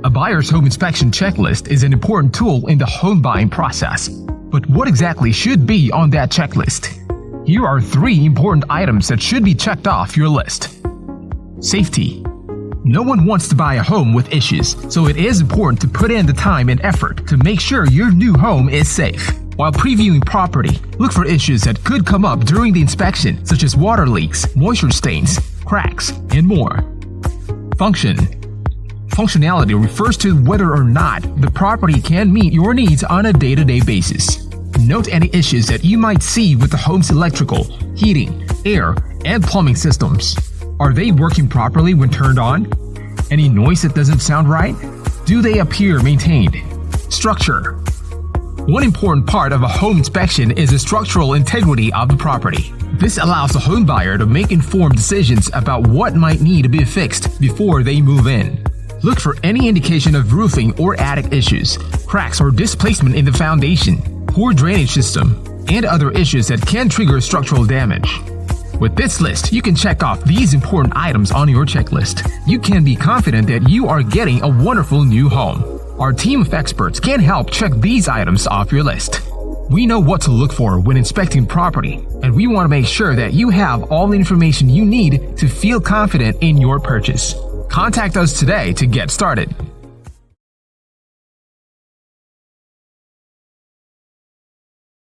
A buyer's home inspection checklist is an important tool in the home buying process. But what exactly should be on that checklist? Here are 3 important items that should be checked off your list. Safety. No one wants to buy a home with issues, so it is important to put in the time and effort to make sure your new home is safe. While previewing property, look for issues that could come up during the inspection, such as water leaks, moisture stains, cracks, and more. Function. Functionality refers to whether or not the property can meet your needs on a day-to-day basis. Note any issues that you might see with the home's electrical, heating, air, and plumbing systems. Are they working properly when turned on? Any noise that doesn't sound right? Do they appear maintained? Structure. One important part of a home inspection is the structural integrity of the property. This allows the home buyer to make informed decisions about what might need to be fixed before they move in. Look for any indication of roofing or attic issues, cracks or displacement in the foundation, poor drainage system, and other issues that can trigger structural damage. With this list, you can check off these important items on your checklist. You can be confident that you are getting a wonderful new home. Our team of experts can help check these items off your list. We know what to look for when inspecting property, and we want to make sure that you have all the information you need to feel confident in your purchase. Contact us today to get started.